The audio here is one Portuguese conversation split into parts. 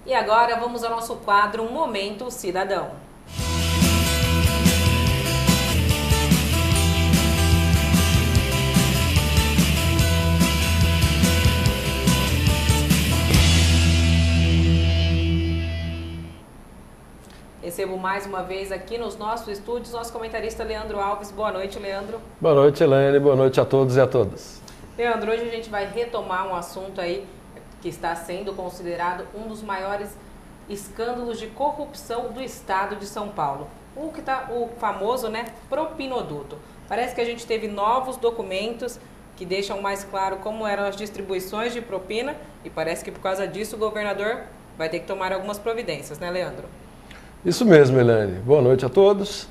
E agora vamos ao nosso quadro Momento Cidadão. Recebo mais uma vez aqui nos nossos estúdios nosso comentarista Leandro Alves. Boa noite, Leandro. Boa noite, Elaine. Boa noite a todos e a todas. Leandro, hoje a gente vai retomar um assunto aí que está sendo considerado um dos maiores escândalos de corrupção do estado de São Paulo. O famoso, propinoduto. Parece que a gente teve novos documentos que deixam mais claro como eram as distribuições de propina e parece que por causa disso o governador vai ter que tomar algumas providências, né, Leandro? Isso mesmo, Elaine. Boa noite a todos.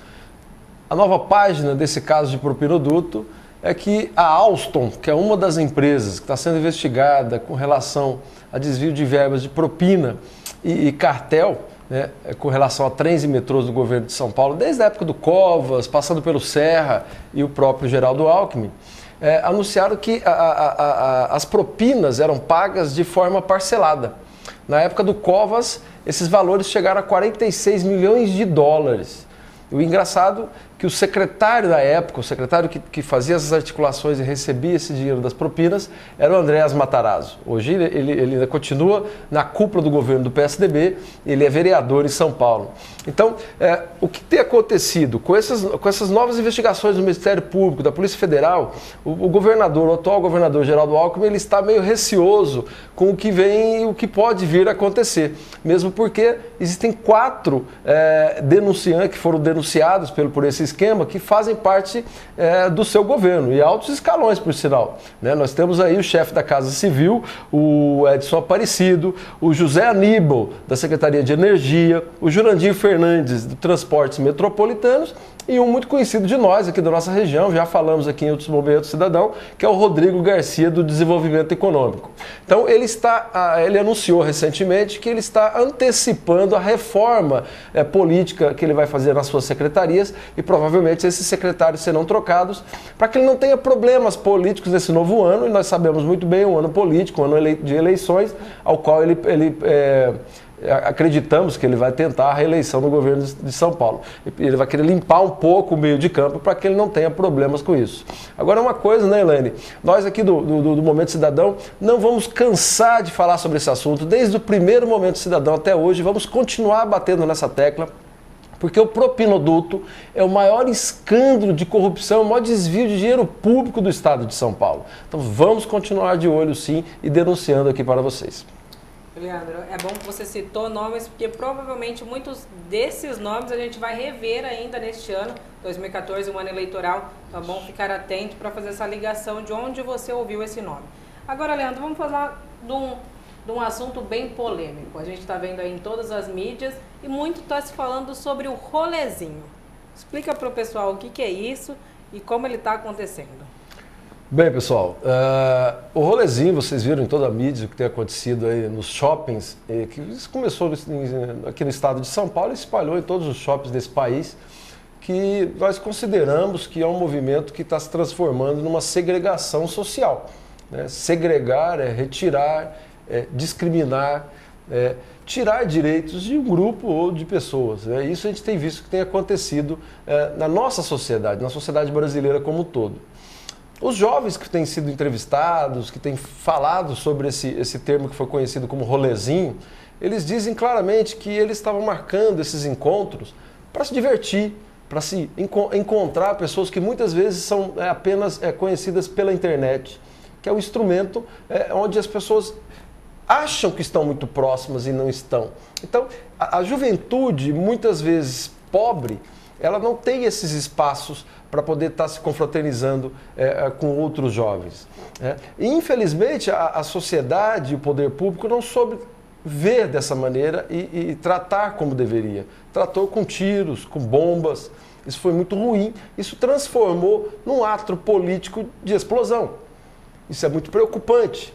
A nova página desse caso de propinoduto é que a Alstom, que é uma das empresas que está sendo investigada com relação a desvio de verbas de propina e cartel, com relação a trens e metrôs do governo de São Paulo, desde a época do Covas, passando pelo Serra e o próprio Geraldo Alckmin, anunciaram que as propinas eram pagas de forma parcelada. Na época do Covas, esses valores chegaram a 46 milhões de dólares. O engraçado é que o secretário da época, o secretário que fazia essas articulações e recebia esse dinheiro das propinas, era o Andréas Matarazzo. Hoje ele ainda continua na cúpula do governo do PSDB, ele é vereador em São Paulo. Então, o que tem acontecido com essas novas investigações do Ministério Público, da Polícia Federal, o atual governador Geraldo Alckmin, ele está meio receoso com o que vem e o que pode vir a acontecer. Mesmo porque existem 4 denunciantes que foram denunciados por esse esquema que fazem parte do seu governo, e altos escalões, por sinal. Nós temos aí o chefe da Casa Civil, o Edson Aparecido, o José Aníbal, da Secretaria de Energia, o Jurandir Fernandes, do Transportes Metropolitanos, e um muito conhecido de nós aqui da nossa região, já falamos aqui em outros momentos, cidadão, que é o Rodrigo Garcia, do Desenvolvimento Econômico. Então, ele anunciou recentemente que ele está antecipando a reforma política que ele vai fazer nas suas secretarias, e provavelmente esses secretários serão trocados para que ele não tenha problemas políticos nesse novo ano, e nós sabemos muito bem, um ano político, um ano de eleições, ao qual acreditamos que ele vai tentar a reeleição no governo de São Paulo. Ele vai querer limpar um pouco o meio de campo para que ele não tenha problemas com isso. Agora, uma coisa, Elaine? Nós aqui do Momento Cidadão não vamos cansar de falar sobre esse assunto. Desde o primeiro Momento Cidadão até hoje, vamos continuar batendo nessa tecla, porque o propinoduto é o maior escândalo de corrupção, o maior desvio de dinheiro público do estado de São Paulo. Então vamos continuar de olho, sim, e denunciando aqui para vocês. Leandro, é bom que você citou nomes, porque provavelmente muitos desses nomes a gente vai rever ainda neste ano, 2014, um ano eleitoral. Então é bom ficar atento para fazer essa ligação de onde você ouviu esse nome. Agora, Leandro, vamos falar de um assunto bem polêmico. A gente está vendo aí em todas as mídias e muito está se falando sobre o rolezinho. Explica para o pessoal o que é isso e como ele está acontecendo. Bem, pessoal, o rolezinho, vocês viram em toda a mídia o que tem acontecido aí nos shoppings, que isso começou aqui no estado de São Paulo e se espalhou em todos os shoppings desse país, que nós consideramos que é um movimento que está se transformando numa segregação social. Segregar é retirar, discriminar, tirar direitos de um grupo ou de pessoas. Isso a gente tem visto que tem acontecido na nossa sociedade, na sociedade brasileira como um todo. Os jovens que têm sido entrevistados, que têm falado sobre esse termo que foi conhecido como rolezinho, eles dizem claramente que eles estavam marcando esses encontros para se divertir, para se encontrar pessoas que muitas vezes são apenas conhecidas pela internet, que é um instrumento onde as pessoas acham que estão muito próximas e não estão. Então, a juventude, muitas vezes pobre, ela não tem esses espaços para poder estar se confraternizando com outros jovens. E, infelizmente, a sociedade e o poder público não soube ver dessa maneira e tratar como deveria. Tratou com tiros, com bombas. Isso foi muito ruim. Isso transformou num ato político de explosão. Isso é muito preocupante.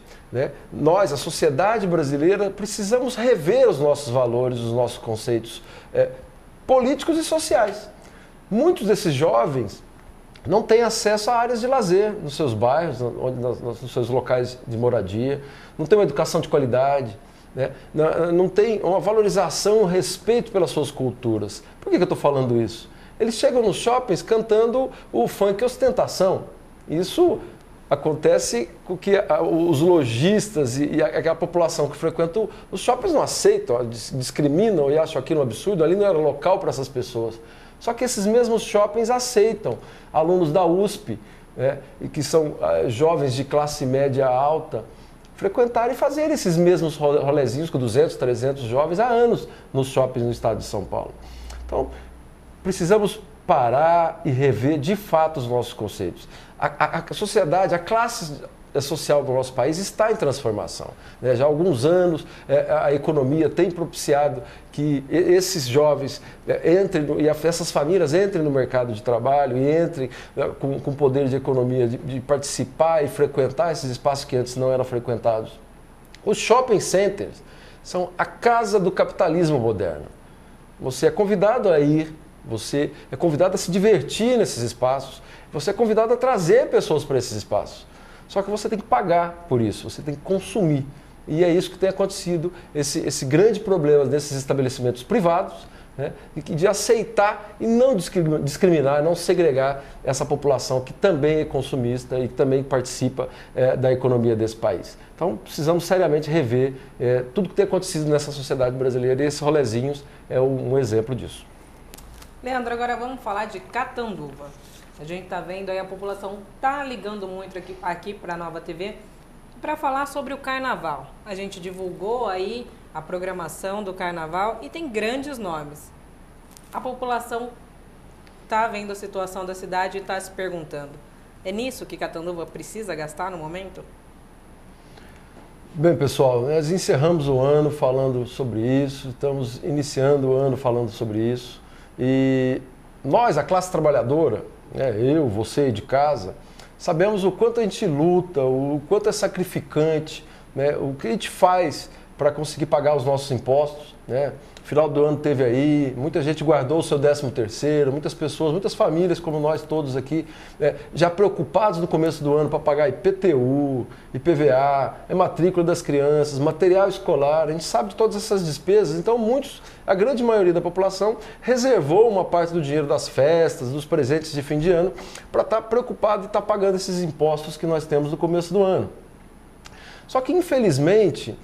Nós, a sociedade brasileira, precisamos rever os nossos valores, os nossos conceitos políticos e sociais. Muitos desses jovens não têm acesso a áreas de lazer nos seus bairros, nos seus locais de moradia, não tem uma educação de qualidade, né? Não tem uma valorização, um respeito pelas suas culturas. Por que eu estou falando isso? Eles chegam nos shoppings cantando o funk ostentação. Isso acontece com que os lojistas e aquela população que frequenta os shoppings não aceitam, discriminam e acham aquilo um absurdo. Ali não era local para essas pessoas. Só que esses mesmos shoppings aceitam alunos da USP, né, e que são jovens de classe média alta, frequentarem e fazerem esses mesmos rolezinhos com 200, 300 jovens há anos nos shoppings no estado de São Paulo. Então, precisamos parar e rever de fato os nossos conceitos. A sociedade, a classe social do nosso país está em transformação, né? Já há alguns anos a economia tem propiciado que esses jovens entrem e essas famílias entrem no mercado de trabalho e entrem com poder de economia de participar e frequentar esses espaços que antes não eram frequentados. Os shopping centers são a casa do capitalismo moderno. Você é convidado a ir, você é convidado a se divertir nesses espaços, você é convidado a trazer pessoas para esses espaços. Só que você tem que pagar por isso, você tem que consumir. E é isso que tem acontecido, esse grande problema desses estabelecimentos privados, né, de aceitar e não discriminar, não segregar essa população que também é consumista e que também participa da economia desse país. Então, precisamos seriamente rever tudo que tem acontecido nessa sociedade brasileira e esses rolezinhos é um exemplo disso. Leandro, agora vamos falar de Catanduva. A gente está vendo aí, a população está ligando muito aqui para a Nova TV para falar sobre o Carnaval. A gente divulgou aí a programação do Carnaval e tem grandes nomes. A população está vendo a situação da cidade e está se perguntando, é nisso que Catanduva precisa gastar no momento? Bem, pessoal, nós encerramos o ano falando sobre isso, estamos iniciando o ano falando sobre isso e nós, a classe trabalhadora, eu, você de casa, sabemos o quanto a gente luta, o quanto é sacrificante, né, o que a gente faz para conseguir pagar os nossos impostos, né? Final do ano teve aí, muita gente guardou o seu 13º, muitas pessoas, muitas famílias como nós todos aqui, já preocupados no começo do ano para pagar IPTU, IPVA, matrícula das crianças, material escolar, a gente sabe de todas essas despesas, então a grande maioria da população reservou uma parte do dinheiro das festas, dos presentes de fim de ano, para estar preocupado e estar pagando esses impostos que nós temos no começo do ano. Só que, infelizmente,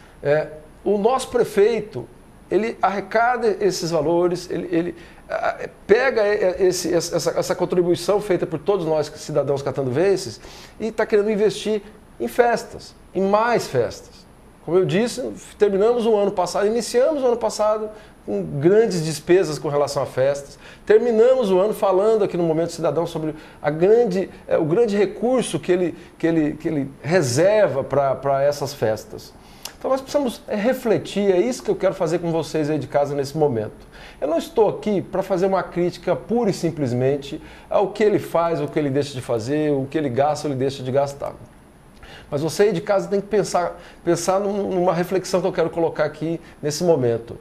o nosso prefeito, ele arrecada esses valores, ele pega essa contribuição feita por todos nós, cidadãos catanduvenses, e está querendo investir em festas, em mais festas. Como eu disse, iniciamos o ano passado com grandes despesas com relação a festas, terminamos o ano falando aqui no Momento Cidadão sobre o grande recurso que ele reserva para essas festas. Então nós precisamos refletir, é isso que eu quero fazer com vocês aí de casa nesse momento. Eu não estou aqui para fazer uma crítica pura e simplesmente ao que ele faz, ao que ele deixa de fazer, o que ele gasta ou ele deixa de gastar. Mas você aí de casa tem que pensar numa reflexão que eu quero colocar aqui nesse momento.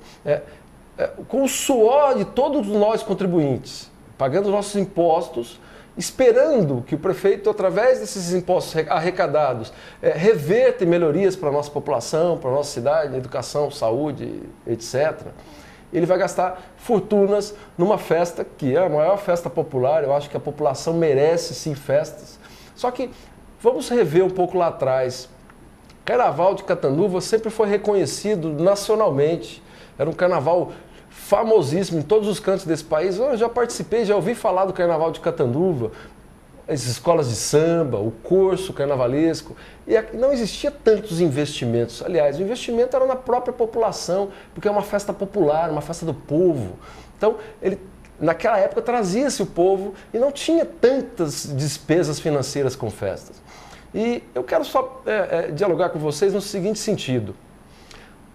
Com o suor de todos nós contribuintes, pagando os nossos impostos, esperando que o prefeito, através desses impostos arrecadados, reverta melhorias para a nossa população, para a nossa cidade, educação, saúde, etc., ele vai gastar fortunas numa festa que é a maior festa popular. Eu acho que a população merece, sim, festas. Só que vamos rever um pouco lá atrás. O Carnaval de Catanduva sempre foi reconhecido nacionalmente. Era um carnaval famosíssimo em todos os cantos desse país. Eu já participei, já ouvi falar do Carnaval de Catanduva, as escolas de samba, o curso carnavalesco, e não existia tantos investimentos. Aliás, o investimento era na própria população, porque é uma festa popular, uma festa do povo. Então, naquela época trazia-se o povo e não tinha tantas despesas financeiras com festas. E eu quero só dialogar com vocês no seguinte sentido.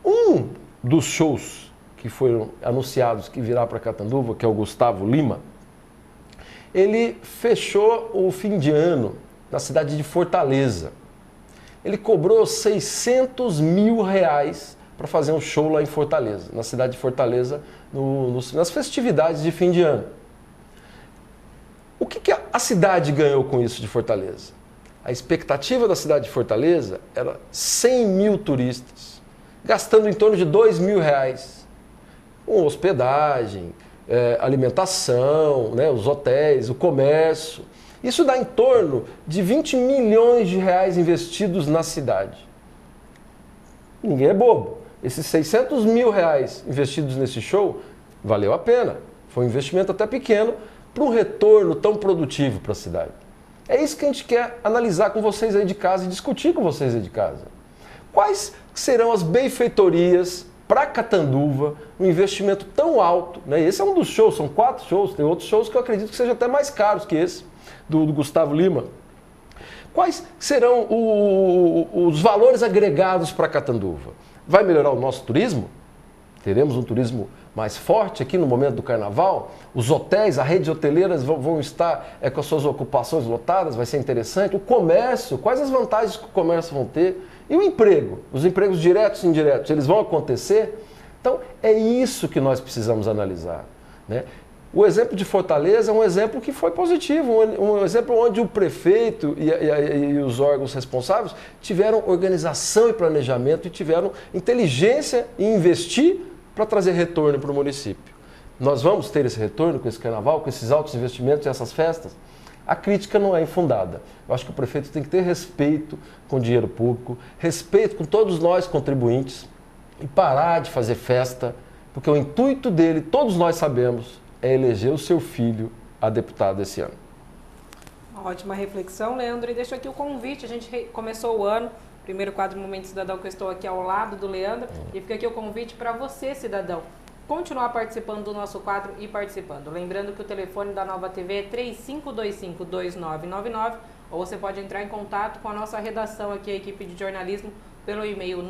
Um dos shows que foram anunciados que virá para Catanduva, que é o Gustavo Lima, ele fechou o fim de ano na cidade de Fortaleza. Ele cobrou R$600 mil para fazer um show lá em Fortaleza, na cidade de Fortaleza, nas festividades de fim de ano. O que a cidade ganhou com isso de Fortaleza? A expectativa da cidade de Fortaleza era 100 mil turistas. gastando em torno de R$2.000 com hospedagem, alimentação, né, os hotéis, o comércio. Isso dá em torno de R$20 milhões investidos na cidade. Ninguém é bobo. Esses R$600 mil investidos nesse show valeu a pena. Foi um investimento até pequeno para um retorno tão produtivo para a cidade. É isso que a gente quer analisar com vocês aí de casa e discutir com vocês aí de casa. Quais serão as benfeitorias para Catanduva, um investimento tão alto, né? Esse é um dos shows, são 4 shows, tem outros shows que eu acredito que sejam até mais caros que esse, do Gustavo Lima. Quais serão os valores agregados para Catanduva? Vai melhorar o nosso turismo? Teremos um turismo mais forte aqui no momento do carnaval? Os hotéis, a rede hoteleira vão estar com as suas ocupações lotadas? Vai ser interessante. O comércio, quais as vantagens que o comércio vão ter? E o emprego? Os empregos diretos e indiretos, eles vão acontecer? Então, é isso que nós precisamos analisar, né? O exemplo de Fortaleza é um exemplo que foi positivo, um exemplo onde o prefeito e os órgãos responsáveis tiveram organização e planejamento e tiveram inteligência em investir para trazer retorno para o município. Nós vamos ter esse retorno com esse carnaval, com esses altos investimentos e essas festas? A crítica não é infundada. Eu acho que o prefeito tem que ter respeito com o dinheiro público, respeito com todos nós contribuintes e parar de fazer festa, porque o intuito dele, todos nós sabemos, é eleger o seu filho a deputado esse ano. Uma ótima reflexão, Leandro. E deixo aqui o convite, a gente começou o ano, primeiro quadro Momento Cidadão, que eu estou aqui ao lado do Leandro, e fica aqui o convite para você, cidadão, continuar participando do nosso quadro e participando. Lembrando que o telefone da Nova TV é 3525-2999, ou você pode entrar em contato com a nossa redação aqui, a equipe de jornalismo, pelo e-mail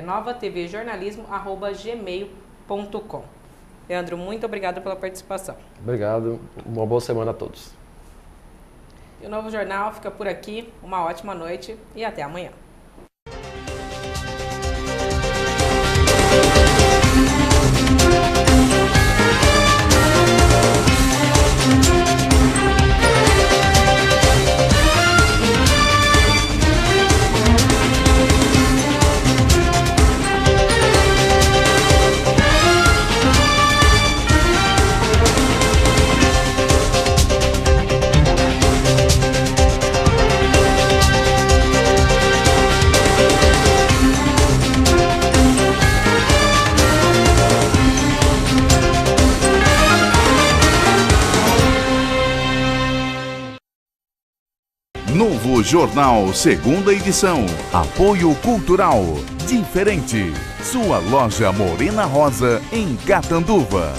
novatvjornalismo@gmail.com. Leandro, muito obrigado pela participação. Obrigado, uma boa semana a todos. E o Novo Jornal fica por aqui, uma ótima noite e até amanhã. Novo Jornal, segunda edição. Apoio Cultural. Diferente. Sua loja Morena Rosa, em Catanduva.